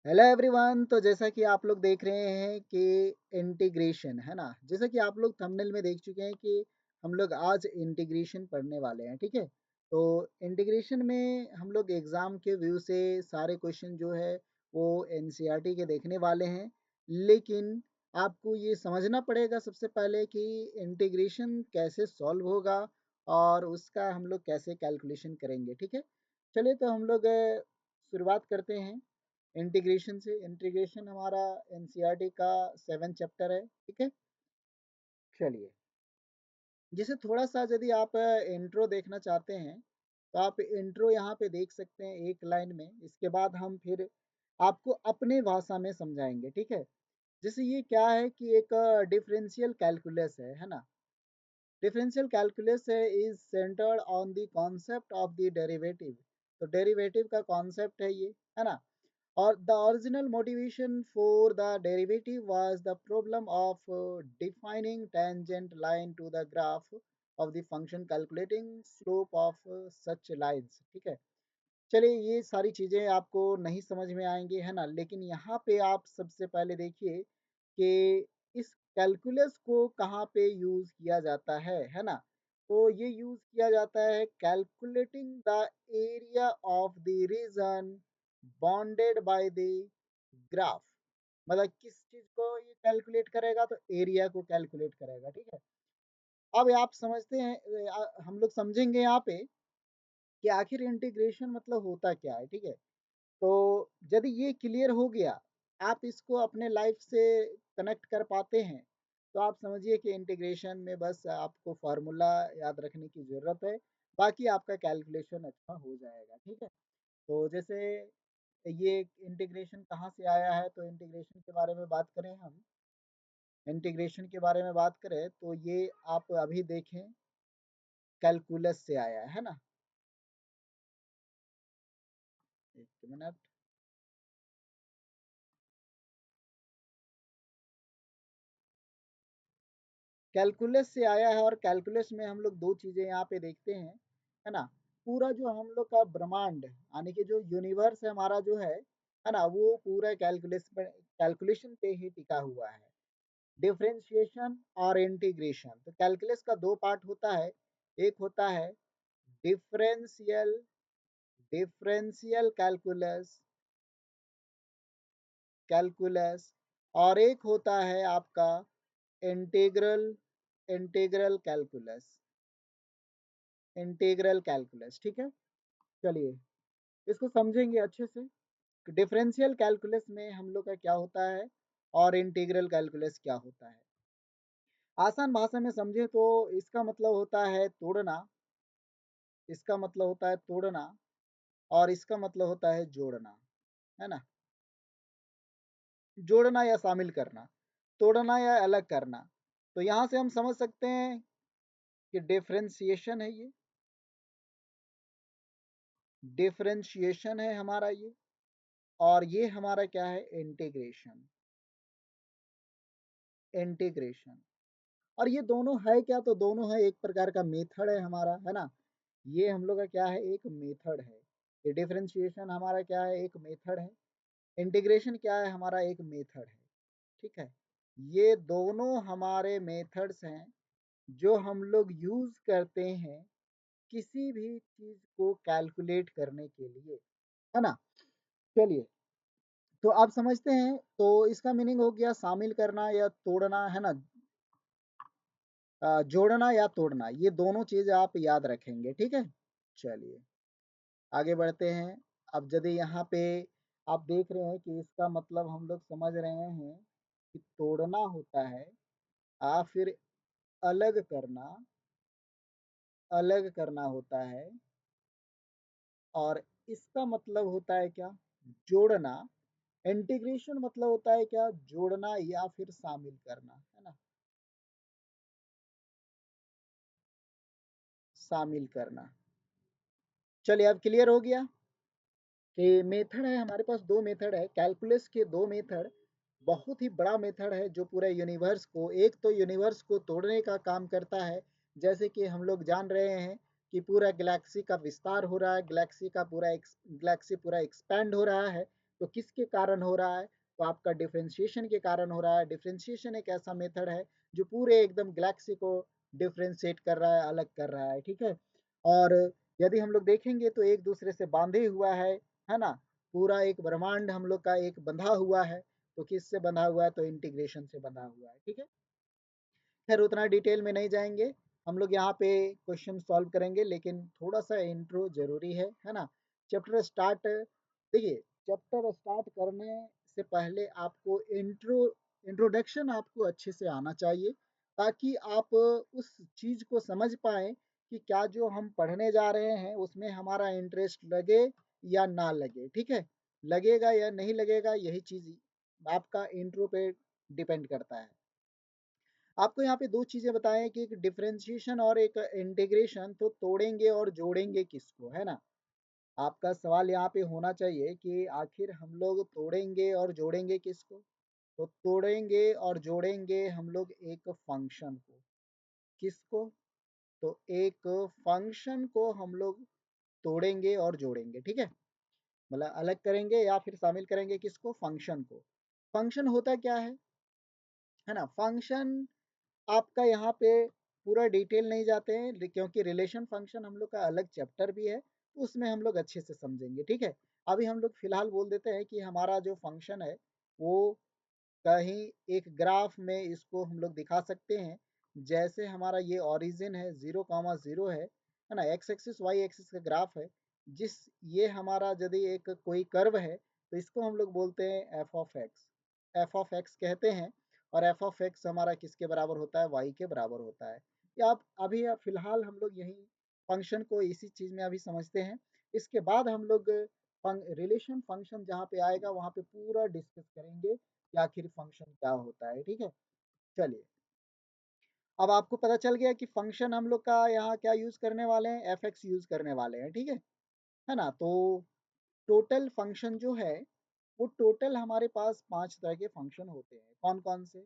Hello everyone. तो जैसा कि आप लोग देख रहे हैं कि इंटीग्रेशन है ना, जैसा कि आप लोग थंबनेल में देख चुके हैं कि हम लोग आज इंटीग्रेशन पढ़ने वाले हैं। ठीक है, तो इंटीग्रेशन में हम लोग एग्ज़ाम के व्यू से सारे क्वेश्चन जो है वो एनसीईआरटी के देखने वाले हैं। लेकिन आपको ये समझना पड़ेगा सबसे पहले कि इंटीग्रेशन कैसे सॉल्व होगा और उसका हम लोग कैसे कैलकुलेशन करेंगे। ठीक है, चलिए तो हम लोग शुरुआत करते हैं इंटीग्रेशन से। इंटीग्रेशन हमारा एनसीईआरटी का 7 चैप्टर है। ठीक है, चलिए जैसे थोड़ा सा यदि आप इंट्रो देखना चाहते हैं तो आप इंट्रो यहाँ पे देख सकते हैं एक लाइन में। इसके बाद हम फिर आपको अपने भाषा में समझाएंगे। ठीक है, जैसे ये क्या है कि एक डिफरेंशियल कैलकुलस है ना। Differential calculus is centred on the concept of the derivative. तो डेरिवेटिव का कॉन्सेप्ट है ये, है ना। Or the original motivation for the derivative was the problem of defining tangent line to the graph of the function, calculating slope of such lines। ठीक है, चलिए ये सारी चीज़ें आपको नहीं समझ में आएंगी, है ना। लेकिन यहाँ पे आप सबसे पहले देखिए कि इस कैलकुलस को कहाँ पे यूज़ किया जाता है ना। तो ये यूज़ किया जाता है calculating the area of the reason bounded by the graph. मतलब किस चीज़ को ये कैलकुलेट करेगा, तो एरिया को कैलकुलेट करेगा। ठीक है, अब आप समझते हैं, हम लोग समझेंगे यहाँ पे कि आखिर इंटीग्रेशन मतलब होता क्या है। ठीक है, तो यदि ये क्लियर हो गया, आप इसको अपने लाइफ से कनेक्ट कर पाते हैं, तो आप समझिए कि इंटीग्रेशन में बस आपको फार्मूला याद रखने की ज़रूरत है, बाकी आपका कैलकुलेशन अच्छा हो जाएगा। ठीक है, तो जैसे ये इंटीग्रेशन कहाँ से आया है, तो इंटीग्रेशन के बारे में बात करें हम। इंटीग्रेशन के बारे में बात करें तो ये आप अभी देखें कैलकुलस से आया है ना। एक मिनट, कैलकुलस से आया है। और कैलकुलस में हम लोग दो चीज़ें यहाँ पे देखते हैं, है ना। पूरा जो हम लोग का ब्रह्मांड यानी कि जो यूनिवर्स है हमारा जो है ना, वो पूरा कैलकुलेशन पे ही टिका हुआ है। डिफरेंशिएशन और इंटीग्रेशन, तो कैलकुलस का दो पार्ट होता है। एक होता है डिफरेंशियल डिफरेंशियल कैलकुलस कैलकुलस और एक होता है आपका integral integral calculus integral calculus. ठीक है, चलिए इसको समझेंगे अच्छे से। डिफरेंशियल कैलकुलस में हम लोग का क्या होता है और इंटीग्रल कैलकुलस क्या होता है। आसान भाषा में समझे तो इसका मतलब होता है तोड़ना, इसका मतलब होता है तोड़ना, और इसका मतलब होता है जोड़ना, है ना। जोड़ना या शामिल करना, तोड़ना या अलग करना। तो यहाँ से हम समझ सकते हैं कि डिफरेंशिएशन है ये, डिफरेंशिएशन है हमारा ये, और ये हमारा क्या है, इंटीग्रेशन इंटीग्रेशन। और ये दोनों है क्या, तो दोनों है एक प्रकार का मेथड है हमारा, है ना। ये हम लोग का क्या है, एक मेथड है। ये डिफरेंशिएशन हमारा क्या है, एक मेथड है। इंटीग्रेशन क्या है, हमारा एक मेथड है। ठीक है, ये दोनों हमारे मेथड्स हैं जो हम लोग यूज करते हैं किसी भी चीज को कैलकुलेट करने के लिए, है ना। चलिए, तो आप समझते हैं, तो इसका मीनिंग हो गया शामिल करना या तोड़ना, है ना। जोड़ना या तोड़ना, ये दोनों चीज आप याद रखेंगे। ठीक है, चलिए आगे बढ़ते हैं। अब यदि यहाँ पे आप देख रहे हैं कि इसका मतलब हम लोग समझ रहे हैं कि तोड़ना होता है या फिर अलग करना, अलग करना होता है। और इसका मतलब होता है क्या, जोड़ना। इंटीग्रेशन मतलब होता है क्या, जोड़ना या फिर शामिल करना, है ना, शामिल करना। चलिए अब क्लियर हो गया कि मेथड है हमारे पास, दो मेथड है कैलकुलस के, दो मेथड। बहुत ही बड़ा मेथड है जो पूरे यूनिवर्स को, एक तो यूनिवर्स को तोड़ने का काम करता है। जैसे कि हम लोग जान रहे हैं कि पूरा गैलेक्सी का विस्तार हो रहा है, गैलेक्सी पूरा एक्सपैंड हो रहा है। तो किसके कारण हो रहा है? तो आपका डिफरेंशिएशन के कारण हो रहा है। डिफरेंशिएशन एक ऐसा मेथड है जो पूरे एकदम गैलेक्सी को डिफरेंशिएट कर रहा है, अलग कर रहा है, ठीक है। और यदि हम लोग देखेंगे तो एक दूसरे से बांधे हुआ है ना। पूरा एक ब्रह्मांड हम लोग का एक बंधा हुआ है। तो किससे बंधा हुआ है? तो इंटीग्रेशन से बंधा हुआ है, ठीक है। खैर उतना डिटेल में नहीं जाएंगे, हम लोग यहाँ पे क्वेश्चन सॉल्व करेंगे, लेकिन थोड़ा सा इंट्रो जरूरी है ना। चैप्टर स्टार्ट, देखिए चैप्टर स्टार्ट करने से पहले आपको इंट्रोडक्शन आपको अच्छे से आना चाहिए, ताकि आप उस चीज को समझ पाए कि क्या जो हम पढ़ने जा रहे हैं उसमें हमारा इंटरेस्ट लगे या ना लगे, ठीक है। लगेगा या नहीं लगेगा यही चीज आपका इंट्रो पे डिपेंड करता है। आपको यहाँ पे दो चीजें बताएं कि एक डिफरेंशिएशन और एक इंटीग्रेशन, तो तोड़ेंगे और जोड़ेंगे किसको, है ना। आपका सवाल यहाँ पे होना चाहिए कि आखिर हम लोग तोड़ेंगे और जोड़ेंगे किसको। तो तोड़ेंगे और जोड़ेंगे हम लोग एक फंक्शन को। किसको? तो एक फंक्शन को हम लोग तोड़ेंगे और जोड़ेंगे, ठीक है। मतलब अलग करेंगे या फिर शामिल करेंगे किसको? फंक्शन को। फंक्शन होता क्या है ना। फंक्शन आपका यहाँ पे पूरा डिटेल नहीं जाते हैं, क्योंकि रिलेशन फंक्शन हम लोग का अलग चैप्टर भी है, तो उसमें हम लोग अच्छे से समझेंगे, ठीक है। अभी हम लोग फिलहाल बोल देते हैं कि हमारा जो फंक्शन है वो कहीं एक ग्राफ में इसको हम लोग दिखा सकते हैं। जैसे हमारा ये ओरिजिन है 0,0 है ना, एक्स एक्सिस वाई एक्सिस का ग्राफ है। जिस ये हमारा यदि एक कोई कर्व है तो इसको हम लोग बोलते हैं F of x. F of x कहते हैं। और एफ ऑफ एक्स हमारा किसके बराबर होता है? वाई के बराबर होता है। या आप अभी फिलहाल हम लोग यही फंक्शन को इसी चीज में अभी समझते हैं। इसके बाद हम लोग रिलेशन फंक्शन जहाँ पे आएगा वहाँ पे पूरा डिस्कस करेंगे कि आखिर फंक्शन क्या होता है, ठीक है। चलिए, अब आपको पता चल गया कि फंक्शन हम लोग का यहाँ क्या यूज करने वाले हैं? एफ एक्स यूज करने वाले हैं, ठीक है ना। तो टोटल फंक्शन जो है वो टोटल हमारे पास 5 तरह के फंक्शन होते हैं। कौन कौन से?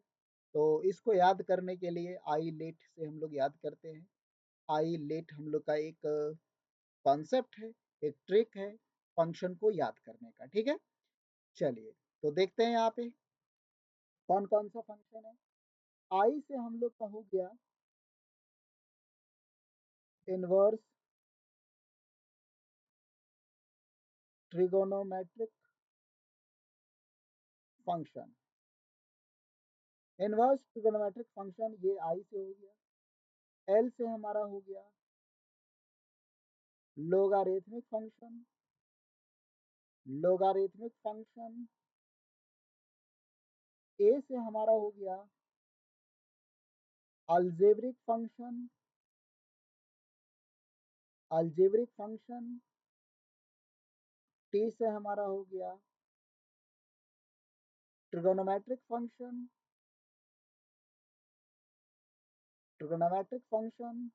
तो इसको याद करने के लिए आई लेट से हम लोग याद करते हैं। आई लेट हम लोग का एक कॉन्सेप्ट है, एक ट्रिक है फंक्शन को याद करने का, ठीक है। चलिए, तो देखते हैं यहाँ पे कौन कौन सा फंक्शन है। आई से हम लोग का हो गया inverse trigonometric function. Inverse trigonometric function ये आई से हो गया। एल से हमारा हो गया लोगारिथमिक फंक्शन। लोगारिथमिक फंक्शन ए से हमारा हो गया algebraic function. Algebraic function T से हमारा हो गया ट्रिगोनोमेट्रिक फंक्शन। ट्रिगोनोमेट्रिक फंक्शन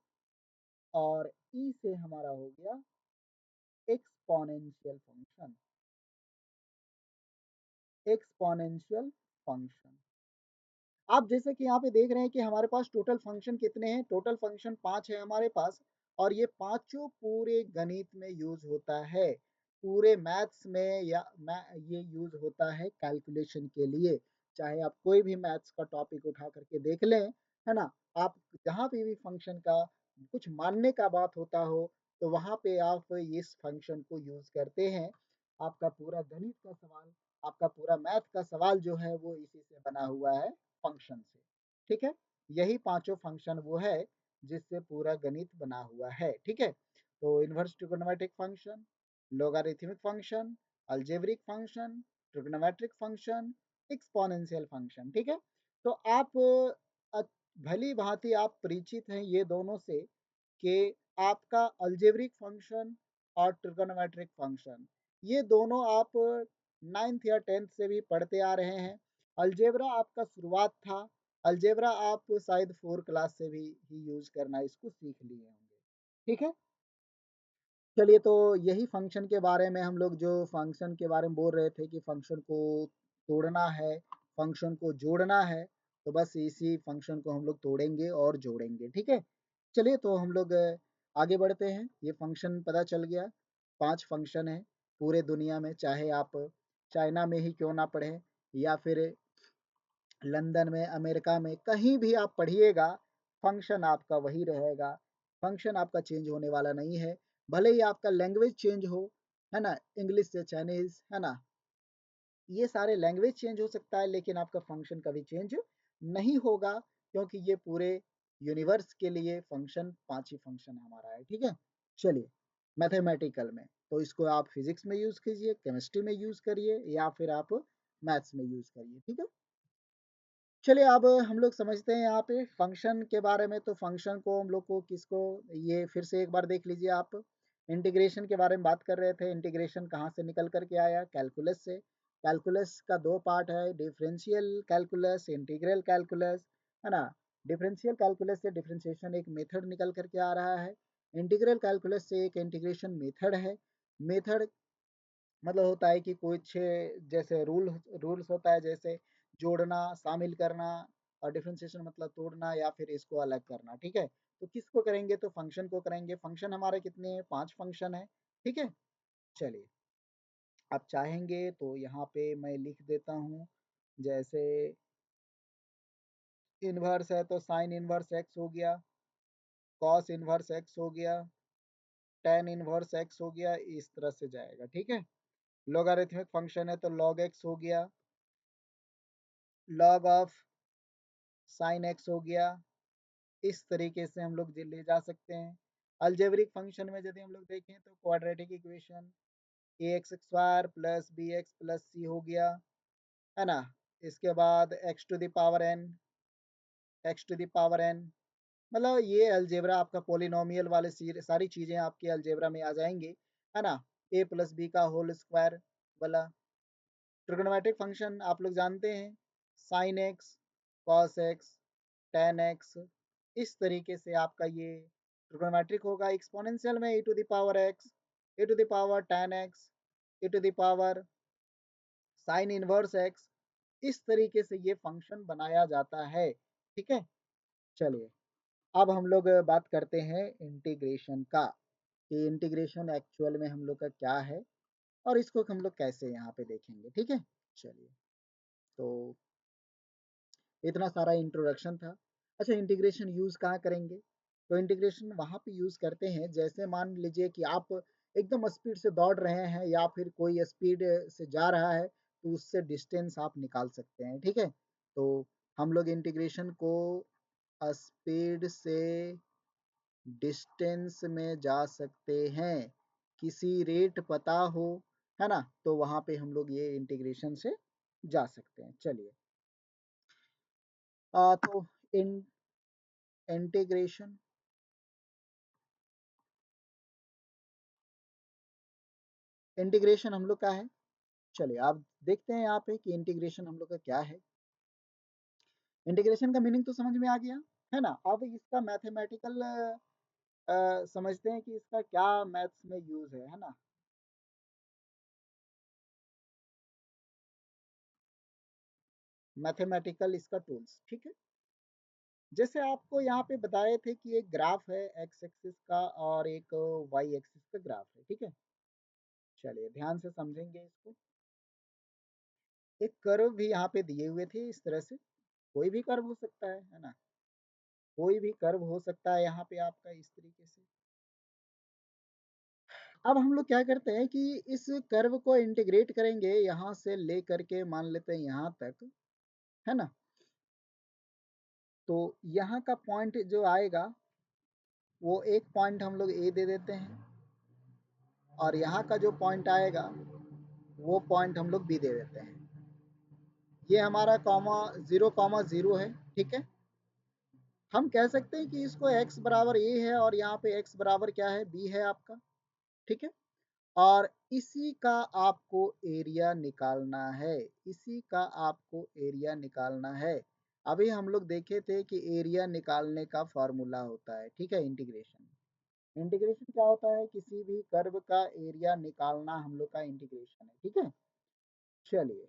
और ई से हमारा हो गया एक्सपोनेंशियल फंक्शन। Exponential function. आप जैसे कि यहाँ पे देख रहे हैं कि हमारे पास टोटल फंक्शन कितने हैं? टोटल फंक्शन 5 है हमारे पास। और ये पांचों पूरे गणित में यूज होता है, पूरे मैथ्स में, या ये यूज होता है कैलकुलेशन के लिए। चाहे आप कोई भी मैथ्स का टॉपिक उठा करके देख लें, है ना। आप जहाँ पे भी फंक्शन का कुछ मानने का बात होता हो तो वहाँ पे आप इस फंक्शन को यूज करते हैं। आपका पूरा गणित का सवाल, आपका पूरा मैथ का सवाल जो है वो इसी से बना हुआ है, फंक्शन से, ठीक है। यही पांचों फंक्शन वो है जिससे पूरा गणित बना हुआ है, ठीक है। तो inverse trigonometric function, logarithmic function, algebraic function, trigonometric function, exponential function, ठीक है। तो आप भली भांति आप परिचित हैं ये दोनों से कि आपका अलजेब्रिक फंक्शन और ट्रिगोनोमेट्रिक फंक्शन ये दोनों आप 9th या 10th से भी पढ़ते आ रहे हैं। अलजेब्रा आपका शुरुआत था। अलजेब्रा आप शायद 4 क्लास से भी ही यूज करना इसको सीख लिए होंगे, ठीक है। चलिए, तो यही फंक्शन के बारे में हम लोग जो फंक्शन के बारे में बोल रहे थे कि फंक्शन को तोड़ना है, फंक्शन को जोड़ना है, तो बस इसी फंक्शन को हम लोग तोड़ेंगे और जोड़ेंगे, ठीक है। चलिए, तो हम लोग आगे बढ़ते हैं। ये फंक्शन पता चल गया, 5 फंक्शन है पूरे दुनिया में, चाहे आप चाइना में ही क्यों ना पढ़ें या फिर लंदन में, अमेरिका में, कहीं भी आप पढ़िएगा, फंक्शन आपका वही रहेगा। फंक्शन आपका चेंज होने वाला नहीं है। भले ही आपका लैंग्वेज चेंज हो, है ना, इंग्लिश से चाइनीज, है ना, ये सारे लैंग्वेज चेंज हो सकता है, लेकिन आपका फंक्शन कभी चेंज नहीं होगा, क्योंकि ये पूरे यूनिवर्स के लिए फंक्शन 5 ही फंक्शन हमारा है। ठीक है, चलिए, मैथमेटिकल में तो इसको आप फिजिक्स में यूज कीजिए, केमिस्ट्री में यूज करिए, या फिर आप मैथ्स में यूज करिए। ठीक है, चलिए, अब हम लोग समझते हैं यहाँ पे फंक्शन के बारे में। तो फंक्शन को हम लोग को किसको, ये फिर से एक बार देख लीजिए आप। इंटीग्रेशन के बारे में बात कर रहे थे। इंटीग्रेशन कहाँ से निकल करके आया? कैलकुलस से। कैलकुलस का दो पार्ट है, डिफरेंशियल कैलकुलस, इंटीग्रल कैलकुलस, है ना। डिफरेंशियल कैलकुलस से डिफरेंशिएशन एक मेथड निकल करके आ रहा है। इंटीग्रल कैलकुलस से एक इंटीग्रेशन मेथड है। मेथड मतलब होता है कि कुछ जैसे रूल्स होता है, जैसे जोड़ना, शामिल करना, और डिफरेंशिएशन मतलब तोड़ना या फिर इसको अलग करना। ठीक है, तो किसको करेंगे? तो फंक्शन को करेंगे। फंक्शन हमारे कितने हैं? 5 फंक्शन है। ठीक है, चलिए, आप चाहेंगे तो यहाँ पे मैं लिख देता हूँ। जैसे इनवर्स है तो साइन इनवर्स एक्स हो गया, कॉस इनवर्स एक्स हो गया, टेन इनवर्स एक्स हो गया, इस तरह से जाएगा। ठीक है, लॉगरिथमिक फंक्शन है तो लॉग एक्स हो गया, लॉग ऑफ साइन एक्स हो गया। इस तरीके से हम लोग ले जा सकते हैं। अलजेब्रिक फंक्शन में यदि हम लोग देखें तो quadratic equation a x square plus b x plus c हो गया, है ना। इसके बाद x to the power n, x to the power n, मतलब ये अलजेब्रा आपका पोलिनोमियल वाले सारी चीज़ें आपके अलजेब्रा में आ जाएंगी, है ना। ए प्लस बी का होल स्क्वायर वाला। ट्रिग्नोमेट्रिक फंक्शन आप लोग जानते हैं, sine x, cos x, ten x, इस तरीके से आपका ये ट्रिग्नोमेट्रिक होगा। एक्सपोनेंशियल में e to the power x, e to the power ten x, e to the power sine inverse x, इस तरीके से ये फंक्शन बनाया जाता है। ठीक है, चलिए, अब हम लोग बात करते हैं इंटीग्रेशन का, कि इंटीग्रेशन एक्चुअल में हम लोग का क्या है और इसको हम लोग कैसे यहाँ पे देखेंगे। ठीक है, चलिए, तो इतना सारा इंट्रोडक्शन था। अच्छा, इंटीग्रेशन यूज़ कहाँ करेंगे? तो इंटीग्रेशन वहाँ पे यूज़ करते हैं, जैसे मान लीजिए कि आप एकदम स्पीड से दौड़ रहे हैं या फिर कोई स्पीड से जा रहा है, तो उससे डिस्टेंस आप निकाल सकते हैं। ठीक है, तो हम लोग इंटीग्रेशन को स्पीड से डिस्टेंस में जा सकते हैं, किसी रेट पता हो, है ना, तो वहाँ पे हम लोग ये इंटीग्रेशन से जा सकते हैं। चलिए, तो इन इंटीग्रेशन इंटीग्रेशन हम लोग का है। चलिए, आप देखते हैं यहाँ पे कि इंटीग्रेशन हम लोग का क्या है। इंटीग्रेशन का मीनिंग तो समझ में आ गया, है ना। अब इसका मैथमेटिकल समझते हैं कि इसका क्या मैथ्स में यूज है ना। मैथमेटिकल इसका टूल्स, ठीक है। जैसे आपको यहाँ पे बताए थे कि एक ग्राफ है एक्स एक्सिस का और एक वाई एक्सिस का ग्राफ है। ठीक है, चलिए ध्यान से समझेंगे इसको। एक कर्व भी यहाँ पे दिए हुए थे इस तरह से, कोई भी कर्व हो सकता है ना, कोई भी कर्व हो सकता है यहाँ पे आपका इस तरीके से। अब हम लोग क्या करते हैं कि इस कर्व को इंटीग्रेट करेंगे, यहाँ से ले करके मान लेते हैं यहाँ तक, है ना। तो यहाँ का पॉइंट जो आएगा वो एक पॉइंट हम लोग ए दे देते हैं, और यहाँ का जो पॉइंट आएगा वो पॉइंट हम लोग बी दे देते हैं। ये हमारा कॉमा जीरो है। ठीक है, हम कह सकते हैं कि इसको x बराबर ए है और यहाँ पे x बराबर क्या है? बी है आपका। ठीक है, और इसी का आपको एरिया निकालना है, इसी का आपको एरिया निकालना है। अभी हम लोग देखे थे कि एरिया निकालने का फॉर्मूला होता है। ठीक है, इंटीग्रेशन इंटीग्रेशन क्या होता है? किसी भी कर्व का एरिया निकालना हम लोग का इंटीग्रेशन है। ठीक है, चलिए,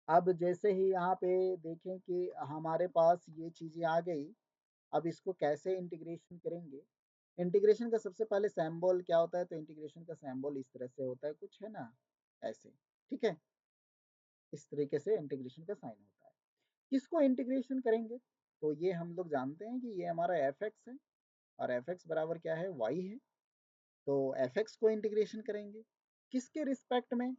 अब जैसे ही यहाँ पे देखें कि हमारे पास ये चीज़ें आ गई, अब इसको कैसे इंटीग्रेशन करेंगे? इंटीग्रेशन का सबसे पहले सिंबल क्या होता है? तो इंटीग्रेशन का सिंबल इस तरह से होता है कुछ, है ना, ऐसे। ठीक है, इस तरीके से इंटीग्रेशन का साइन होता है। किसको इंटीग्रेशन करेंगे, तो ये हम लोग जानते हैं कि ये हमारा एफ एक्स है और एफ एक्स बराबर क्या है, वाई है। तो एफ एक्स को इंटीग्रेशन करेंगे किसके रिस्पेक्ट में,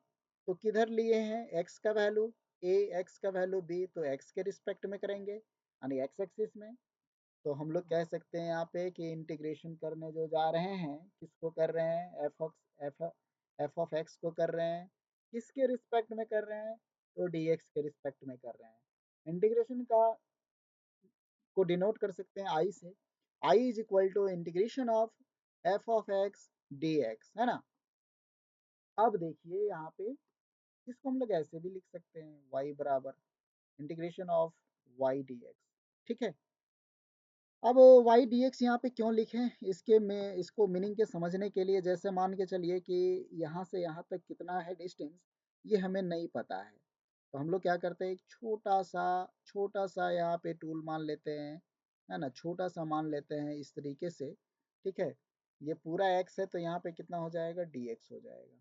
तो किधर लिए हैं एक्स का वैल्यू ए, एक्स का वैल्यू बी, तो एक्स के रिस्पेक्ट में करेंगे यानी एक्स एक्सिस में। तो हम लोग कह सकते हैं यहाँ पे कि इंटीग्रेशन करने जो जा रहे हैं किसको कर रहे हैं, एफ ऑफ एक्स को कर रहे हैं, किसके रिस्पेक्ट में कर रहे हैं, तो डी एक्स के रिस्पेक्ट में कर रहे हैं। इंटीग्रेशन का को डिनोट कर सकते हैं आई से, I is equal to integration of f of x d x, है ना। अब देखिए यहाँ पे इसको हम लोग ऐसे भी लिख सकते हैं y बराबर इंटीग्रेशन ऑफ y dx, ठीक है। अब y dx यहाँ पे क्यों लिखें, इसके में इसको मीनिंग के समझने के लिए, जैसे मान के चलिए कि यहाँ से यहाँ तक कितना है डिस्टेंस, ये हमें नहीं पता है, तो हम लोग क्या करते हैं, एक छोटा सा यहाँ पे टूल मान लेते हैं, है ना, छोटा सा मान लेते हैं इस तरीके से, ठीक है। ये पूरा x है तो यहाँ पे कितना हो जाएगा, dx हो जाएगा।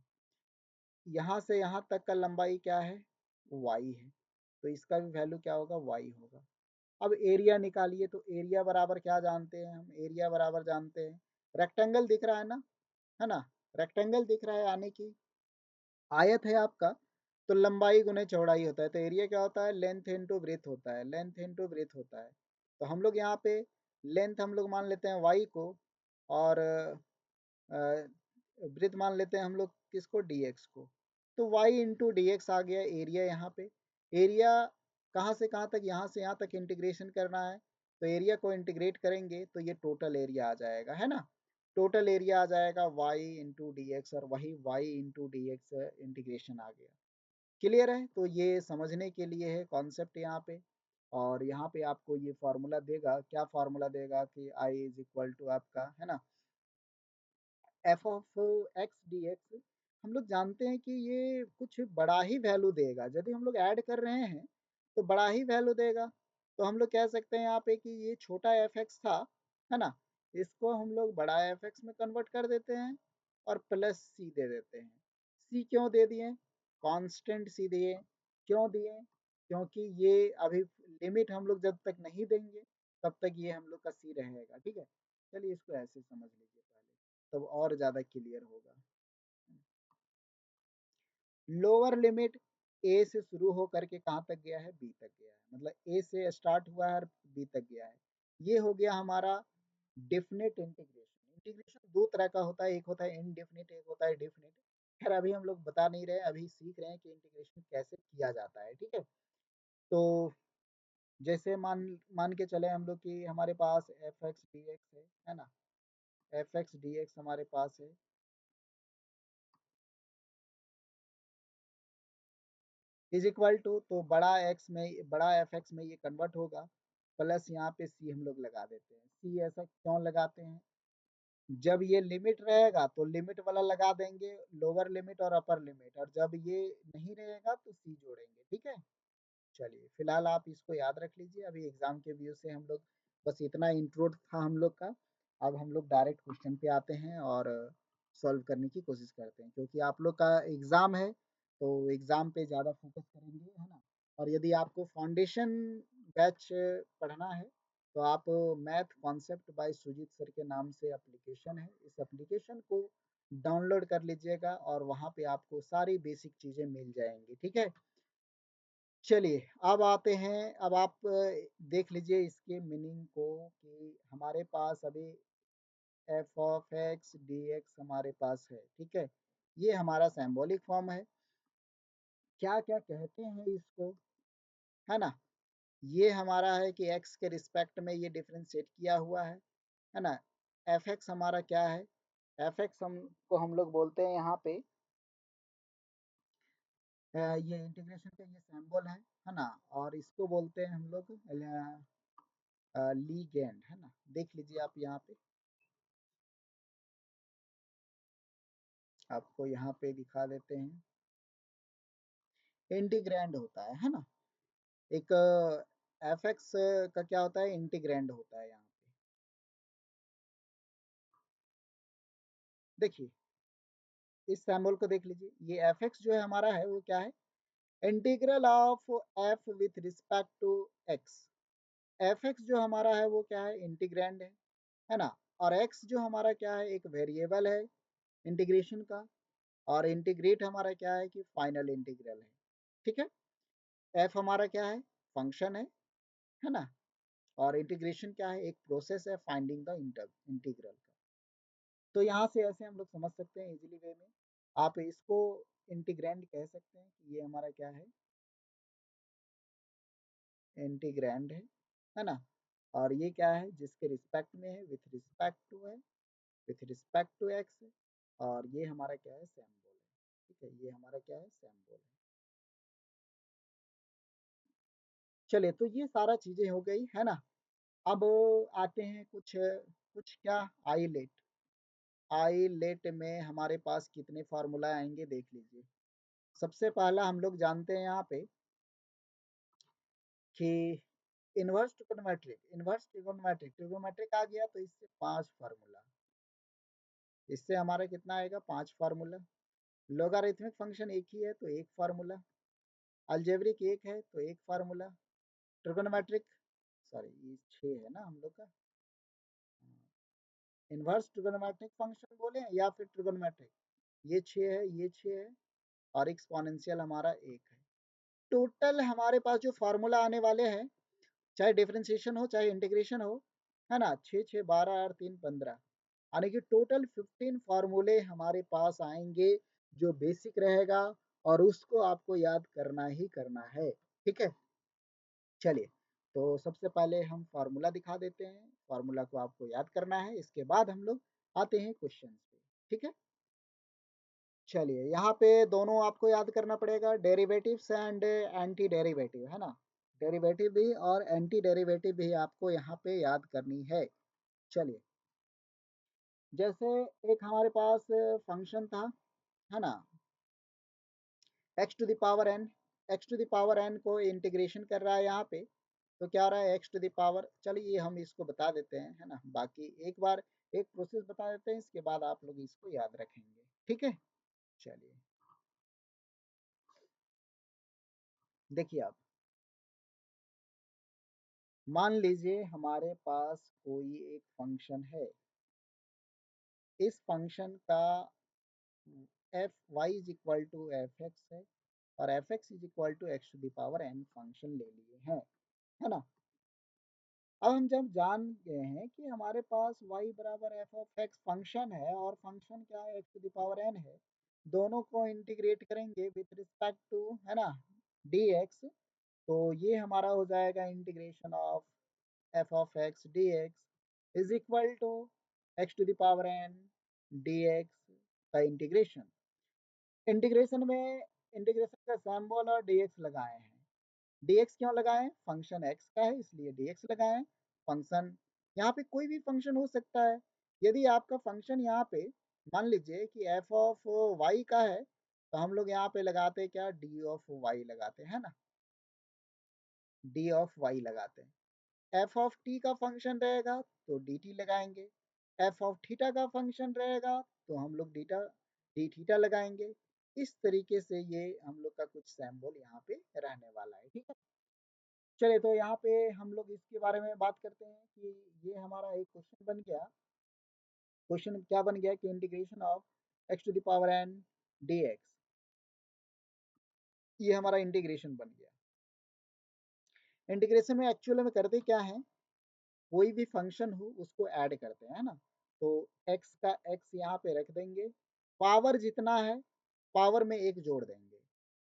यहाँ से यहाँ तक का लंबाई क्या है, y है, तो इसका भी वैल्यू क्या होगा, y होगा। अब एरिया निकालिए, तो एरिया बराबर क्या जानते हैं हम, एरिया बराबर जानते हैं, रेक्टेंगल दिख रहा है ना, रेक्टेंगल दिख रहा है यानी कि आयत है आपका, तो लंबाई गुने चौड़ाई होता है, तो एरिया क्या होता है, लेंथ इनटू ब्रेथ होता है, लेंथ इनटू ब्रेथ होता है। तो हम लोग यहाँ पे लेंथ हम लोग मान लेते हैं y को, और ब्रेथ मान लेते हैं हम लोग किसको, dx को। तो y इंटू डी एक्स आ गया एरिया। यहाँ पे एरिया कहाँ से कहाँ तक, यहाँ से यहाँ तक इंटीग्रेशन करना है, तो एरिया को इंटीग्रेट करेंगे तो ये टोटल एरिया आ जाएगा, है ना। टोटल एरिया आ जाएगा y इंटू डी एक्स, और वही y into d x integration आ गया। क्लियर है, तो ये समझने के लिए है कॉन्सेप्ट यहाँ पे। और यहाँ पे आपको ये फार्मूला देगा, क्या फार्मूला देगा कि i इज इक्वल टू आपका, है ना, F of x d x. हम लोग जानते हैं कि ये कुछ बड़ा ही वैल्यू देगा, यदि हम लोग ऐड कर रहे हैं तो बड़ा ही वैल्यू देगा। तो हम लोग कह सकते हैं यहाँ पे कि ये छोटा एफ एक्स था, है ना, इसको हम लोग बड़ा एफ एक्स में कन्वर्ट कर देते हैं और प्लस सी दे देते हैं। सी क्यों दे दिए, कांस्टेंट सी दिए, क्यों दिए, क्योंकि ये अभी लिमिट हम लोग जब तक नहीं देंगे तब तक ये हम लोग का सी रहेगा, ठीक है। चलिए इसको ऐसे समझ लीजिए पहले, तब और ज्यादा क्लियर होगा। लोअर लिमिट ए से शुरू हो करके कहाँ तक गया है, बी तक गया है, मतलब ए से स्टार्ट हुआ है और बी तक गया है। ये हो गया हमारा डेफिनेट इंटीग्रेशन। इंटीग्रेशन दो तरह का होता है, एक होता है इनडेफिनेट, एक होता है डेफिनेट। खैर अभी हम लोग बता नहीं रहे, अभी सीख रहे हैं कि इंटीग्रेशन कैसे किया जाता है, ठीक है। तो जैसे मान मान के चले हम लोग कि हमारे पास एफ एक्स डी एक्स है ना, एफ एक्स डी एक्स हमारे पास है, इज इक्वल टू, तो बड़ा एक्स में, बड़ा एफ एक्स में ये कन्वर्ट होगा, प्लस यहाँ पे सी हम लोग लगा देते हैं। सी ऐसा क्यों लगाते हैं, जब ये लिमिट रहेगा तो लिमिट वाला लगा देंगे, लोअर लिमिट और अपर लिमिट, और जब ये नहीं रहेगा तो सी जोड़ेंगे, ठीक है। चलिए फिलहाल आप इसको याद रख लीजिए, अभी एग्जाम के व्यू से हम लोग बस इतना इंट्रो था हम लोग का। अब हम लोग डायरेक्ट क्वेश्चन पे आते हैं और सॉल्व करने की कोशिश करते हैं, क्योंकि आप लोग का एग्जाम है तो एग्जाम पे ज़्यादा फोकस करेंगे, है ना। और यदि आपको फाउंडेशन बैच पढ़ना है तो आप math concept by Sujit sir के नाम से एप्लीकेशन है, इस एप्लीकेशन को डाउनलोड कर लीजिएगा और वहाँ पे आपको सारी बेसिक चीज़ें मिल जाएंगी, ठीक है। चलिए अब आते हैं, अब आप देख लीजिए इसके मीनिंग को, कि हमारे पास अभी F of x d x हमारे पास है, ठीक है। ये हमारा सिंबॉलिक फॉर्म है, क्या क्या कहते हैं इसको, है ना। ये हमारा है कि एक्स के रिस्पेक्ट में ये डिफरेंशिएट किया हुआ है ना। एफ एक्स हमारा क्या है, एफ एक्स हम लोग बोलते हैं यहाँ पे ये इंटीग्रेशन का ये सिंबल है ना। और इसको बोलते हैं हम लोग लीगेंड, है ना। देख लीजिए आप यहाँ पे, आपको यहाँ पे दिखा देते हैं, इंटीग्रैंड होता है ना। एक एफ एक्स का क्या होता है, इंटीग्रैंड होता है यहाँ पे। देखिए इस सिंबल को देख लीजिए, ये एफ एक्स जो है हमारा है वो क्या है, integral of f with respect to x. F x जो हमारा है वो क्या है, इंटीग्रैंड है ना। और एक्स जो हमारा क्या है, एक वेरिएबल है इंटीग्रेशन का। और इंटीग्रेट हमारा क्या है कि फाइनल इंटीग्रल है, ठीक है। एफ हमारा क्या है, फंक्शन है ना। और इंटीग्रेशन क्या है, एक प्रोसेस है फाइंडिंग द इंटीग्रल का। तो यहाँ से ऐसे हम लोग समझ सकते हैं इजीली वे में। आप इसको इंटीग्रैंड कह सकते हैं कि ये हमारा क्या है, इंटीग्रैंड है ना। और ये क्या है, जिसके रिस्पेक्ट में है, विथ रिस्पेक्ट टू है, विथ रिस्पेक्ट टू एक्स है। और ये हमारा क्या है, सिंबल है, ठीक है, ये हमारा क्या है, सिंबल है। चलिए, तो ये सारा चीजें हो गई है ना। अब आते हैं कुछ कुछ क्या, आईलेट। आईलेट में हमारे पास कितने फार्मूला आएंगे देख लीजिए। सबसे पहला हम लोग जानते हैं यहाँ पे कि inverse trigonometric, inverse trigonometric, trigonometric आ गया तो इससे 5 फार्मूला, इससे हमारा कितना आएगा, 5 फार्मूला। लोगारिथमिक फंक्शन एक ही है तो एक फार्मूला, अलजेब्रिक एक है तो एक फार्मूला, ट्रिगोनोमेट्रिक, सॉरी ये 6 है ना हम लोग का, इनवर्स ट्रिगोनोमेट्रिक फंक्शन बोले या फिर ट्रिगोनोमेट्रिक, ये 6 है, ये 6 है। और एक्सपोनेंशियल हमारा एक है। टोटल हमारे पास जो फार्मूला आने वाले हैं, चाहे डिफरेंशिएशन हो चाहे इंटीग्रेशन हो, है ना, 6 6 12 और 3 15, यानी कि टोटल 15 फार्मूले हमारे पास आएंगे, जो बेसिक रहेगा। और उसको आपको याद करना ही करना है, ठीक है। चलिए, तो सबसे पहले हम फार्मूला दिखा देते हैं, फार्मूला को आपको याद करना है, इसके बाद हम लोग आते हैं क्वेश्चन पे, ठीक है। चलिए, यहाँ पे दोनों आपको याद करना पड़ेगा, डेरिवेटिव्स एंड एंटी डेरिवेटिव, है ना। डेरिवेटिव भी और एंटी डेरिवेटिव भी आपको यहाँ पे याद करनी है। चलिए, जैसे एक हमारे पास फंक्शन था, है ना, x to the power n, x to the power n को इंटीग्रेशन कर रहा है यहाँ पे, तो क्या आ रहा है, एक्स टू द पावर, चलिए हम इसको बता देते हैं, है ना, बाकी एक बार एक प्रोसेस बता देते हैं, इसके बाद आप लोग इसको याद रखेंगे, ठीक है। चलिए, देखिए आप, मान लीजिए हमारे पास कोई एक फंक्शन है, इस फंक्शन का f y is equal to f x है, और f x is equal to x to the power n function ले लिए हैं, है ना। अब हम जब जान गए हैं कि हमारे पास y बराबर एफ ऑफ एक्स फंक्शन है, और फंक्शन क्या है, x to the power n है, दोनों को इंटीग्रेट करेंगे विथ रिस्पेक्ट टू, है ना, dx, तो ये हमारा हो जाएगा integration of f of x d x is equal to x to the power n d x का इंटीग्रेशन। इंटीग्रेशन में इंटीग्रेशन का सिंबल और dx लगाए हैं। dx क्यों लगाए, फंक्शन x का है इसलिए dx लगाए। फंक्शन यहाँ पे कोई भी फंक्शन हो सकता है। यदि आपका फंक्शन यहाँ पे मान लीजिए कि f ऑफ y का है, तो हम लोग यहाँ पे लगाते हैं क्या, d ऑफ y लगाते हैं ना, d ऑफ y लगाते हैं। f ऑफ t का फंक्शन रहेगा तो dt लगाएंगे, f ऑफ थीटा का फंक्शन रहेगा तो हम लोग डीटा डी थीटा लगाएंगे। इस तरीके से ये हम लोग का कुछ सैम्बल यहाँ पे रहने वाला है, ठीक है। चलिए, तो यहाँ पे हम लोग इसके बारे में बात करते हैं कि ये हमारा एक क्वेश्चन बन गया। क्वेश्चन क्या बन गया कि integration of x to the power n d x, ये हमारा इंटीग्रेशन बन गया। इंटीग्रेशन में एक्चुअल में करते क्या है, कोई भी फंक्शन हो उसको ऐड करते हैं, है ना। तो x का x यहाँ पे रख देंगे, पावर जितना है पावर में एक जोड़ देंगे,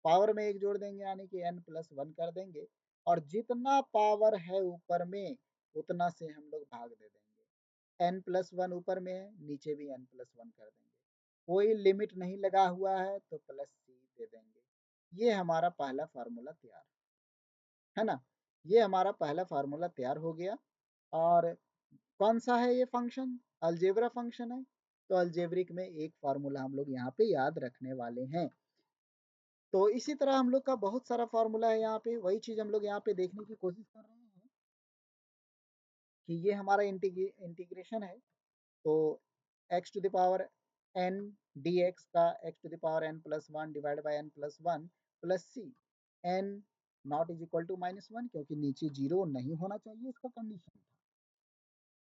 पावर में एक जोड़ देंगे यानी कि n प्लस वन कर देंगे, और जितना पावर है ऊपर में उतना से हम लोग भाग दे देंगे। n प्लस वन ऊपर में है, नीचे भी n प्लस वन कर देंगे, कोई लिमिट नहीं लगा हुआ है तो प्लस c दे देंगे। ये हमारा पहला फार्मूला तैयार है ना, ये हमारा पहला फार्मूला तैयार हो गया। और कौन सा है ये फंक्शन, अलजेब्रा फंक्शन है, तो अलजेब्रिक में एक फार्मूला हम लोग यहाँ पे याद रखने वाले हैं। तो इसी तरह हम लोग का बहुत सारा फार्मूला है यहाँ पे, वही चीज हम लोग यहाँ पे देखने की कोशिश कर रहे हैं कि ये हमारा इंटीग्रेशन है। तो x to the power n d x का x to the power n plus one divide by n plus one plus c n not is equal to -1 क्योंकि नीचे जीरो नहीं होना चाहिए, इसका कंडीशन था।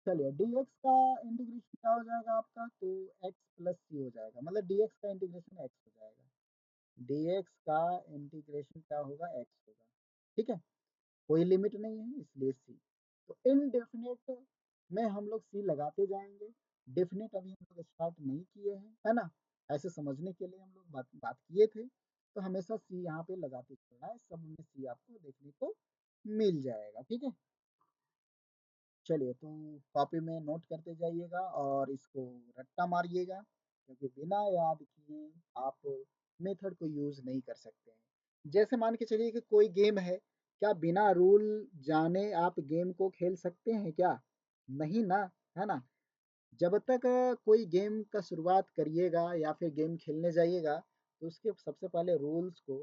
चलिए डी एक्स का इंटीग्रेशन क्या हो जाएगा आपका, तो एक्स प्लस सी हो जाएगा, मतलब डी एक्स का इंटीग्रेशन एक्स हो जाएगा। dx का इंटीग्रेशन क्या होगा, x होगा। ठीक है, कोई लिमिट नहीं है इसलिए c। तो इनडेफिनेट में हम लोग c लगाते जाएंगे, डेफिनेट अभी हम लोग स्टार्ट नहीं किए हैं, है ना। ऐसे समझने के लिए हम लोग बात किए थे, तो हमेशा c यहाँ पे लगाते चलना है, सब में c आपको देखने को मिल जाएगा। ठीक है, चलिए तो कॉपी में नोट करते जाइएगा और इसको रट्टा मारिएगा, क्योंकि बिना याद किए आप मेथड को यूज नहीं कर सकते हैं। जैसे मान के चलिए कि कोई गेम है, क्या बिना रूल जाने आप गेम को खेल सकते हैं क्या, नहीं ना, है ना। जब तक कोई गेम का शुरुआत करिएगा या फिर गेम खेलने जाइएगा, तो उसके सबसे पहले रूल्स को,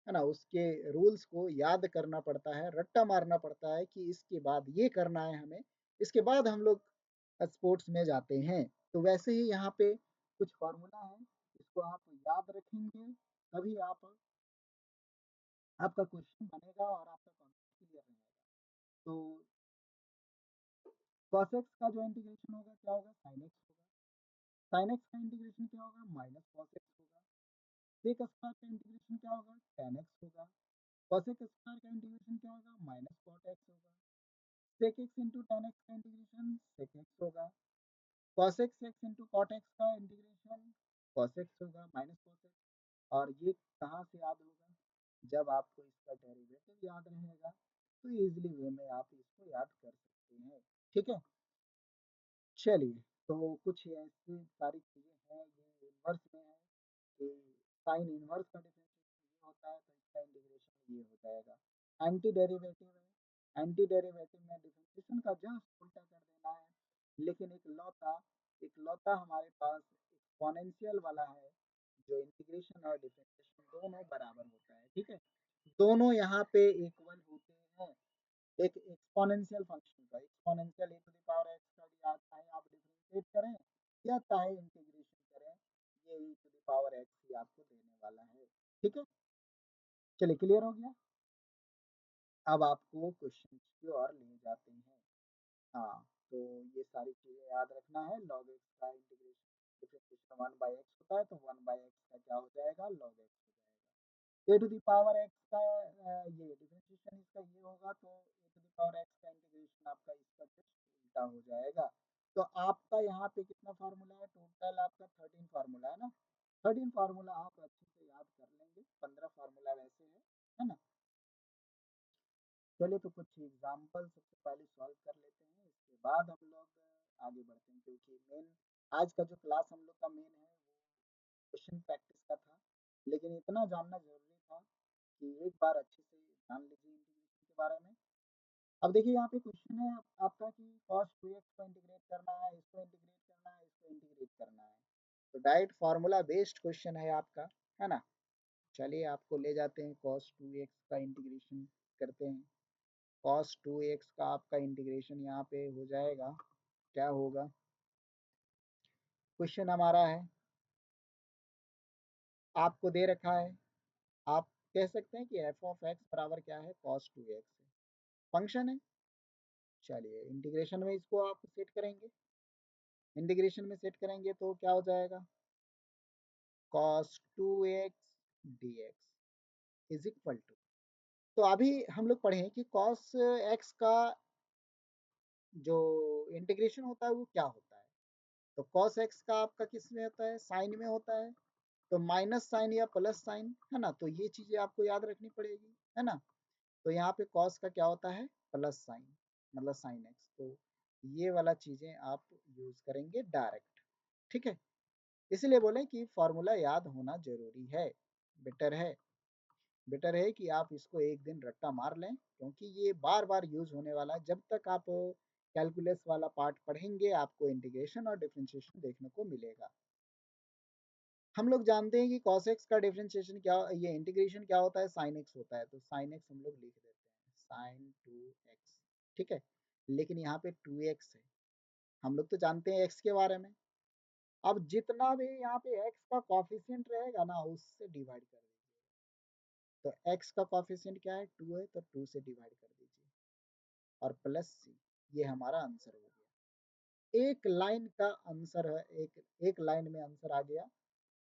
है ना, उसके रूल्स को याद करना पड़ता है, रट्टा मारना पड़ता है कि इसके बाद ये करना है हमें, इसके बाद हम लोग स्पोर्ट्स में जाते हैं। तो वैसे ही यहाँ पे कुछ फार्मूला है, इसको आप याद रखेंगे, तभी आपका क्वेश्चन बनेगा और आपका कॉन्सेप्ट क्लियर रहेगा। तो cos x का जो इंटीग्रेशन होगा क्या होगा, sin x होगा। sin x का इंटीग्रेशन क्या होगा, माइनस cos x होगा। sec स्क्वायर का इंटीग्रेशन क्या होगा, tan x होगा। cos x स्क्वायर का इंटीग्रेशन क्या होगा, माइनस cot x होगा। sec x into tan x का इंटीग्रेशन sec x होगा। cos x into cot x का इंटीग्रेशन cos x होगा, माइनस cos x। और ये कहाँ से याद होगा, जब आपको इसका डेरिवेटिव याद रहेगा, तो इजीली वे में आप इसको याद कर सकते हैं। ठीक है, चलिए तो कुछ ऐसी सारी चीज़ें हैं, ये इन्वर्स में है कि साइन इन्वर्स का डिफरेंशिएशन ये होता है, तो इसका इंटीग्रेशन ये हो जाएगा। एंटी डेरिवेटिव है, एंटी डेरिवेटिव में डिफरेंशिएशन का जस्ट उल्टा कर देना है, लेकिन एक लौता हमारे पास एक्सपोनेंशियल वाला है, जो इंटीग्रेशन और डिफरेंशिएशन दोनों बराबर होता है। ठीक है, दोनों यहाँ पे इक्वल होते हैं। एक एक्सपोनेंशियल फंक्शन का exponential e to the power x का, या चाहे आप डिफरेंशिएट करें या चाहे इंटीग्रेशन करें, ये e to the power x ही आपको देने वाला है। ठीक है, चलिए क्लियर हो गया। अब आपको क्वेश्चन की ओर ले जाते हैं। हाँ, तो ये सारी चीजें याद रखना है। log x का इंटीग्रेशन डिफरेंशिएशन 1/x होता है, तो 1/x का क्या हो जाएगा, log x हो जाएगा। ए टू द पावर एक्स का ये डिफरेंशिएशन इसका ये होगा, तो ए टू द पावर एक्स का इंटीग्रेशन आपका इसका जस्ट उल्टा हो जाएगा। तो आपका यहाँ पे कितना फार्मूला है, टोटल आपका 13 फार्मूला है ना। 13 फार्मूला आप अच्छे से याद कर लेंगे, 15 फार्मूला वैसे है ना। चलिए तो कुछ एग्जाम्पल सबसे पहले सॉल्व कर लेते हैं, इसके बाद हम लोग आगे बढ़ते हैं, क्योंकि मेन आज का जो क्लास हम लोग का मेन है वो क्वेश्चन प्रैक्टिस का था, लेकिन इतना जानना जरूरी था कि एक बार अच्छे से जान लीजिए इंटीग्रेशन के बारे में। अब देखिए यहाँ पे क्वेश्चन है आपका कि cos 2x को इंटीग्रेट करना है, इसको इंटीग्रेट करना है, इसको इंटीग्रेट करना है, तो डायरेक्ट फार्मूला बेस्ड क्वेश्चन है आपका, है ना। चलिए आपको ले जाते हैं, cos 2x का इंटीग्रेशन करते हैं। cos 2x का आपका इंटीग्रेशन यहाँ पे हो जाएगा, क्या होगा, क्वेश्चन हमारा है, आपको दे रखा है, आप कह सकते हैं कि f ऑफ x बराबर क्या है, cos 2x फंक्शन है। चलिए इंटीग्रेशन में इसको आप सेट करेंगे, इंटीग्रेशन में सेट करेंगे तो क्या हो जाएगा, cos 2x dx is equal to, तो अभी हम लोग पढ़े कि cos x का जो इंटीग्रेशन होता है वो क्या होता है। तो cos x का आपका किस में होता है, साइन में होता है, तो माइनस साइन या प्लस साइन, है ना, तो ये चीजें आपको याद रखनी पड़ेगी, है ना। तो यहाँ पे cos का क्या होता है, प्लस साइन, मतलब साइन x, तो ये वाला चीजें आप यूज करेंगे डायरेक्ट। ठीक है, इसलिए बोले कि फॉर्मूला याद होना जरूरी है, बेटर है, बेटर है कि आप इसको एक दिन रट्टा मार लें, क्योंकि ये बार बार यूज होने वाला है। जब तक आप कैलकुलस वाला पार्ट पढ़ेंगे, आपको इंटीग्रेशन और डिफरेंशिएशन देखने को मिलेगा। हम लोग जानते हैं कि cos x का डिफरेंशिएशन क्या, ये इंटीग्रेशन क्या होता है, sin x होता है, तो sin x हम लोग लिख देते हैं sin 2x। ठीक है, लेकिन यहाँ पे 2x है, हम लोग तो जानते हैं x के बारे में, अब जितना भी यहाँ पे x का कॉफिशिएंट रहेगा ना उससे डिवाइड कर दीजिए। तो x का कॉफिशिएंट क्या है 2 है तो 2 से डिवाइड कर दीजिए और प्लस c। ये हमारा आंसर हो गया। एक लाइन का आंसर है, एक लाइन में आंसर आ गया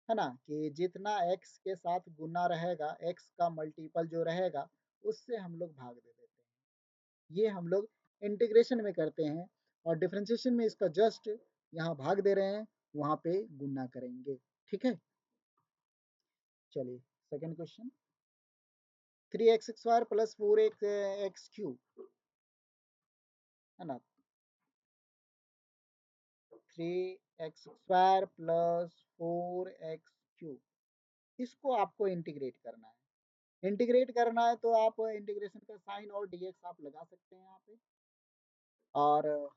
है ना, कि जितना x के साथ गुना रहेगा x का मल्टीपल जो रहेगा उससे हम लोग भाग दे देते हैं। ये हम लोग इंटीग्रेशन में करते हैं और डिफरेंशिएशन में इसका जस्ट यहाँ भाग दे रहे हैं, वहां पे गुना करेंगे। ठीक है, चलिए second question. 3x² plus 4x³ है ना, 3x² प्लस 4x³ इसको आपको इंटीग्रेट करना है। इंटीग्रेट करना है तो आप इंटीग्रेशन का साइन और dx आप लगा सकते हैं यहाँ पे, और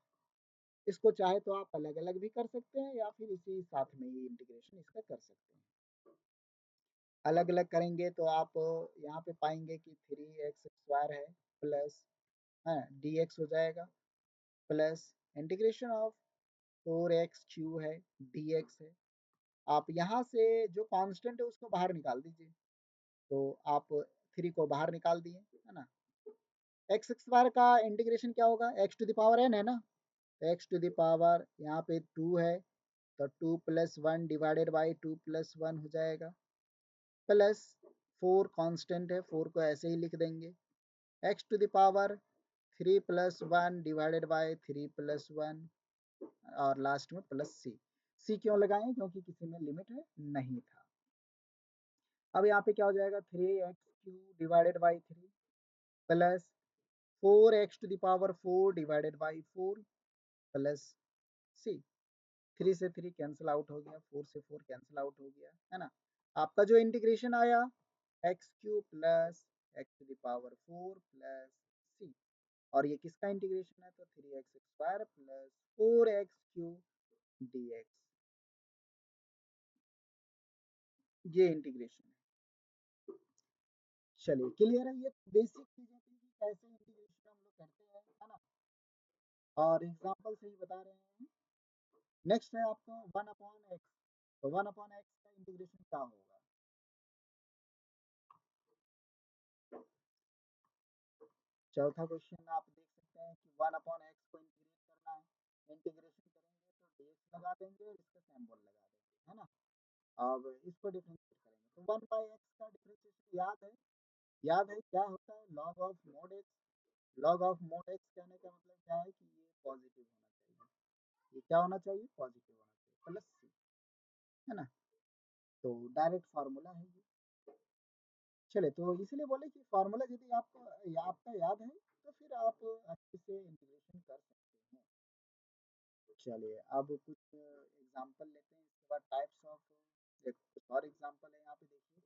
इसको चाहे तो आप अलग अलग भी कर सकते हैं या फिर इसी साथ में ही इंटीग्रेशन इसका कर सकते हैं। अलग अलग करेंगे तो आप यहाँ पे पाएंगे कि 3x² है प्लस dx हो जाएगा, प्लस इंटीग्रेशन ऑफ 4x³ है dx है। आप यहाँ से जो कांस्टेंट है उसको बाहर निकाल दीजिए, तो आप 3 को बाहर निकाल दिए है ना। x² का इंटीग्रेशन क्या होगा, x⁴n है ना, तो x⁴ यहाँ पे 2 है तो 2 + 1 डिवाइडेड बाई 2 + 1 हो जाएगा, प्लस 4 कांस्टेंट है 4 को ऐसे ही लिख देंगे, x⁴ 3 + 1 डिवाइडेड बाई 3 + 1 और लास्ट में प्लस सी क्यों लगाएं, क्योंकि किसी में लिमिट है नहीं था। अब यहाँ पे क्या हो जाएगा 3x³ divided by 3 plus 4x⁴ divided by 4 plus c. 3 से 3 कैंसिल आउट हो गया, 4 से 4 कैंसिल आउट हो गया है ना। आपका जो इंटीग्रेशन आया x³ प्लस x⁴ प्लस सी, और ये किसका इंटीग्रेशन है तो 3x² प्लस 4x³ dx, ये इंटीग्रेशन है। चलिए क्लियर है, ये बेसिक चीजें थी कि कैसे इंटीग्रेशन हम लोग करते हैं है ना, और एग्जांपल से ही बता रहे हैं। नेक्स्ट है आपको 1/x, तो 1/x का इंटीग्रेशन क्या होगा। चौथा क्वेश्चन आप देख सकते हैं कि 1/x को इंटीग्रेट करना है, इंटीग्रेशन करेंगे तो dx लगा देंगे और इसका सिंबल लगा देंगे है ना। अब इसको डिफरेंशिएट करेंगे तो 1/x का डिफरेंशिएशन याद है क्या होता है, log of mod x। log of mod x कहने का मतलब क्या है कि ये पॉजिटिव होना चाहिए, ये क्या होना चाहिए पॉजिटिव होना चाहिए, प्लस सी है ना। तो डायरेक्ट फार्मूला है ये। चले तो इसलिए बोले कि फार्मूला यदि आपको आपका याद है तो फिर आप अच्छे से इंटीग्रेशन कर सकते हैं। चलिए अब कुछ एग्जांपल लेते हैं, इसके बाद टाइप्स ऑफ, एक कुछ और एग्जांपल है यहाँ पे देखिए।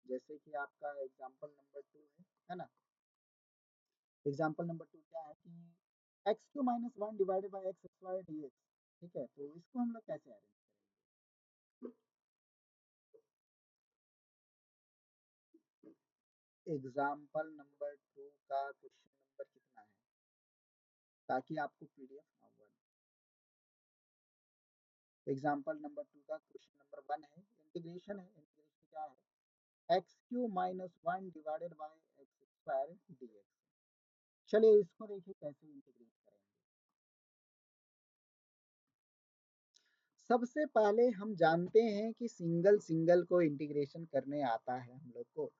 जैसे कि आपका एग्जांपल नंबर 2 है ना। एग्जांपल नंबर 2 क्या है कि x³ - 1 divided by x² dx। ठीक है, तो इसको हम लोग कैसे अरेंज करेंगे। एग्जांपल नंबर 2 का क्वेश्चन नंबर कितना है, ताकि आपको पीडीएफ ना हुआ। एग्जाम्पल नंबर 2 का क्वेश्चन नंबर 1 है, इंटीग्रेशन है। इंटीग्रेशन क्या है x³ - 1 divided by x² dx। चलिए इसको देखिए कैसे इंटीग्रेट करेंगे। सबसे पहले हम जानते हैं कि सिंगल सिंगल को इंटीग्रेशन करने आता है हम लोग को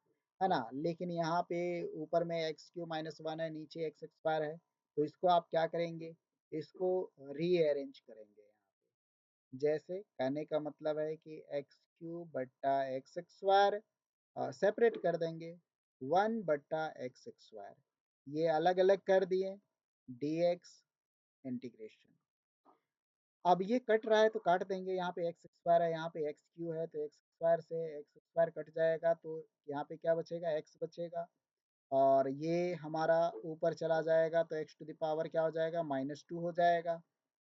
है ना, लेकिन यहाँ पे ऊपर में x³ - 1 है, नीचे x² है, तो इसको आप क्या करेंगे, इसको रीअरेंज करेंगे। जैसे कहने का मतलब है कि x³ बट्टा x² सेपरेट कर देंगे, 1/x², ये अलग अलग कर दिए, dx इंटीग्रेशन। अब ये कट रहा है तो काट देंगे, यहाँ पे x² है यहाँ पे x³ है, तो x² से x² कट जाएगा तो यहाँ पे क्या बचेगा x बचेगा, और ये हमारा ऊपर चला जाएगा तो x⁴ क्या हो जाएगा -2 हो जाएगा,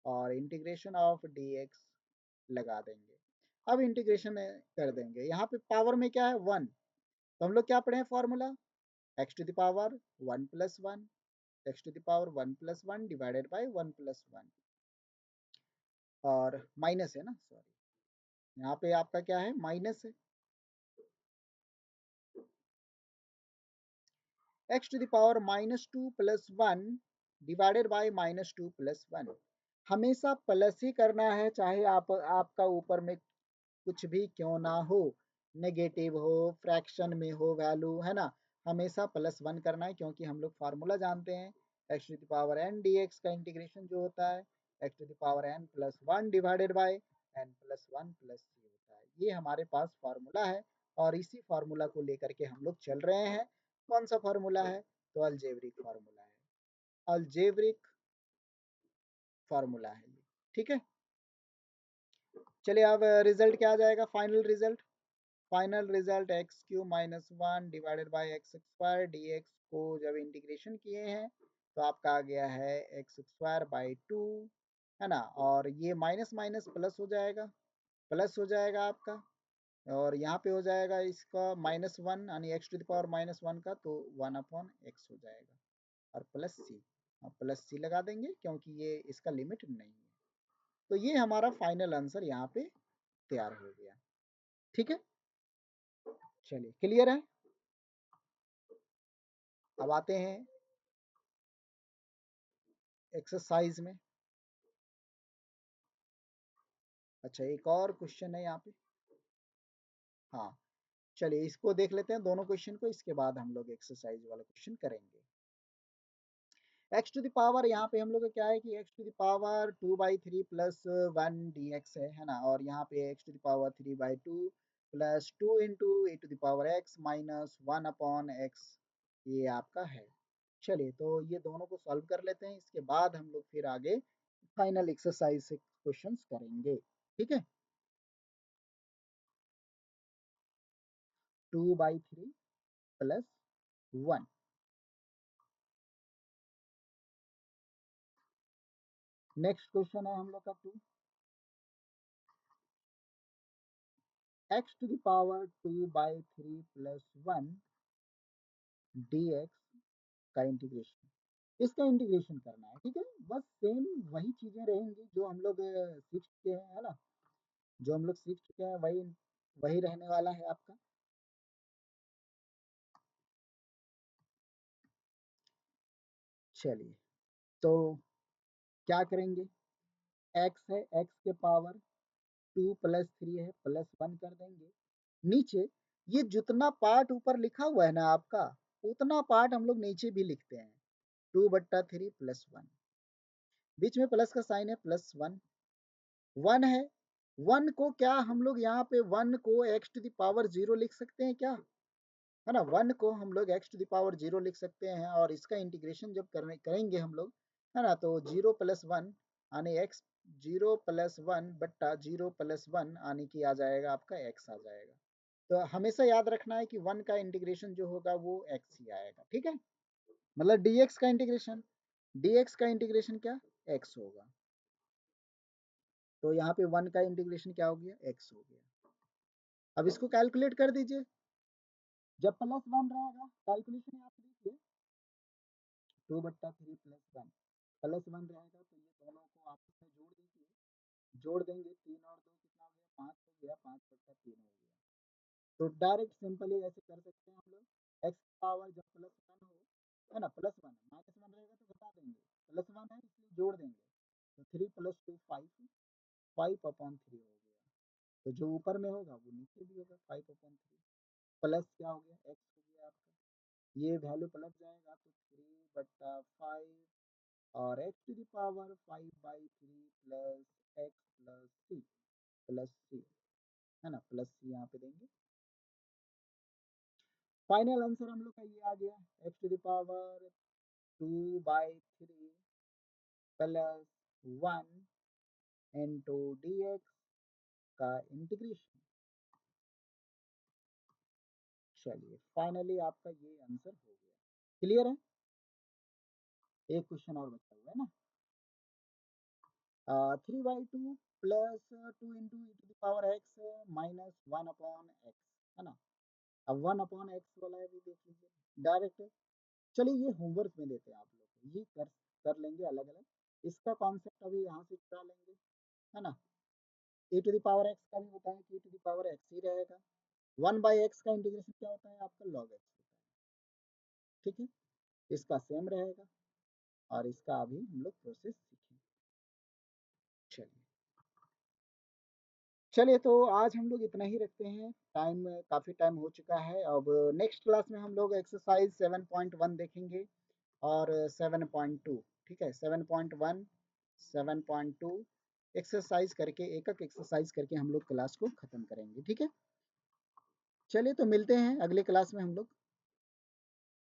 और इंटीग्रेशन ऑफ dx लगा देंगे। अब इंटीग्रेशन कर देंगे, यहाँ पे पावर में क्या है 1, तो हम लोग क्या पढ़े हैं formula x⁴ 1 + 1, x⁴ 1 + 1 divided by 1 + 1, और माइनस है ना सॉरी, यहाँ पे आपका क्या है, माइनस है। X to the power -2 plus 1 divided by -2 plus 1। हमेशा प्लस ही करना है, चाहे आपका ऊपर में कुछ भी क्यों ना हो, नेगेटिव हो, फ्रैक्शन में हो वैल्यू, है ना, हमेशा +1 करना है, क्योंकि हम लोग फार्मूला जानते हैं x to the power n d x का इंटीग्रेशन जो होता है x to the power n plus 1 divided by n plus 1 plus c होता है। ये हमारे पास फार्मूला है और इसी फार्मूला को लेकर के हम लोग चल रहे हैं। कौन सा फार्मूला है, तो अलजेब्रिक फार्मूला है, अलजेब्रिक फार्मूला है ये, ठीक है। चलिए अब रिजल्ट क्या आ जाएगा, final result. Final result x Q minus 1 divided by x square D x को जब इंटीग्रेशन किए हैं तो आपका आ गया है एक्स स्क्वायर बाई 2, है ना, और ये माइनस माइनस प्लस हो जाएगा, प्लस हो जाएगा आपका, और यहाँ पे हो जाएगा इसका -1 यानी एक्स टू द पावर -1 का, तो 1/x हो जाएगा, और प्लस सी, अब प्लस सी लगा देंगे क्योंकि ये इसका लिमिट नहीं है। तो ये हमारा फाइनल आंसर यहाँ पे तैयार हो गया, ठीक है। चलिए क्लियर है। अब आते हैं एक्सरसाइज में। अच्छा एक और क्वेश्चन है यहाँ पे, हाँ, चलिए इसको देख लेते हैं दोनों क्वेश्चन को, इसके बाद हम लोग एक्सरसाइज वाला क्वेश्चन करेंगे। एक्स टू द पावर, यहाँ पे हम लोग का क्या है कि x to the power 2/3 plus 1 d x है ना, और यहाँ पे x to the power 3/2 plus 2 into e to the power x minus 1/x ये आपका है। चलिए तो ये दोनों को सॉल्व कर लेते हैं, इसके बाद हम लोग फिर आगे फाइनल एक्सरसाइज से क्वेश्चंस करेंगे, ठीक है। 2/3 प्लस 1, नेक्स्ट क्वेश्चन है हम लोग का 2, x to the power 2/3 plus 1 d x का इंटीग्रेशन, इसका इंटीग्रेशन करना है, ठीक है। बस सेम वही चीजें रहेंगी जो हम लोग सीख चुके हैं, है ना, जो हम लोग सीख चुके हैं वही वही रहने वाला है आपका। चलिए तो क्या करेंगे, एक्स है, एक्स के पावर 2 प्लस 3 है, +1 कर देंगे। नीचे ये जितना पार्ट ऊपर लिखा हुआ है ना आपका, उतना पार्ट हम लोग नीचे भी लिखते हैं, 2/3 प्लस 1, बीच में प्लस का साइन है, +1, 1 है, 1 को क्या हम लोग यहाँ पे 1 को एक्स टू द पावर 0 लिख सकते हैं क्या, है ना, 1 को हम लोग एक्स टू द पावर 0 लिख सकते हैं, और इसका इंटीग्रेशन जब करेंगे हम लोग, है ना, तो 0 प्लस 1 यानी एक्स, 0 प्लस 1 बट्टा 0 प्लस 1 यानी कि आ जाएगा आपका एक्स आ जाएगा। तो हमेशा याद रखना है कि 1 का इंटीग्रेशन जो होगा वो एक्स ही आएगा, ठीक है, मतलब dx का इंटीग्रेशन, dx का इंटीग्रेशन क्या, एक्स होगा। तो यहाँ पे 1 का इंटीग्रेशन क्या हो गया, एक्स हो गया। अब इसको कैलकुलेट कर दीजिए, जब +1 रहेगा, कैलकुलेशन यहाँ पे देखिए, 2/3 प्लस 1 +1 रहेगा, तो ये दोनों को आपस में जोड़ दीजिए, जोड़ देंगे, 3 और 2 कितना हो गया, 5 हो गया, 5/3 हो गया। तो डायरेक्ट सिंपली ऐसे कर सकते हैं हम लोग, एक्स पावर जब +1 हो, है ना, +1 -1 रहेगा तो घटा देंगे, +1 है इसलिए जोड़ देंगे, तो 3 + 2 5, 5/3 हो गया। तो जो ऊपर में होगा वो नीचे भी होगा, 5/3 प्लस क्या हो गया, एक्स हो गया आपका, ये वैल्यू पलट जाएगा तो 3/5 और x to the power 5/3 plus x plus c, है ना, प्लस सी यहाँ पे देंगे। फाइनल आंसर हम लोग का ये आ गया, x to the power 2/3 plus 1 into d x का इंटीग्रेशन। चलिए फाइनली आपका ये आंसर हो गया, क्लियर है। एक क्वेश्चन और बचा हुआ है ना, 3/2 plus 2 into e to the power x minus 1/x, है ना, अब 1/x वाला है भी देख लीजिए डायरेक्ट। चलिए ये होमवर्क में देते हैं आप लोग को, ये कर लेंगे अलग अलग, इसका कॉन्सेप्ट अभी यहाँ से चुरा लेंगे, है ना, e to the power x का भी बताएं कि e to the power x ही रहेगा। 1/x का इंटीग्रेशन क्या होता है आपका log x होता है। ठीक है, इसका सेम रहेगा और इसका अभी हम लोग प्रोसेस सीखेंगे। चलिए चलिए, तो आज हम लोग इतना ही रखते हैं, टाइम काफ़ी टाइम हो चुका है। अब नेक्स्ट क्लास में हम लोग एक्सरसाइज 7.1 देखेंगे और 7.2। ठीक है, 7.1 7.2 एक्सरसाइज करके, एक एक एक्सरसाइज करके हम लोग क्लास को ख़त्म करेंगे। ठीक है, चलिए तो मिलते हैं अगले क्लास में हम लोग।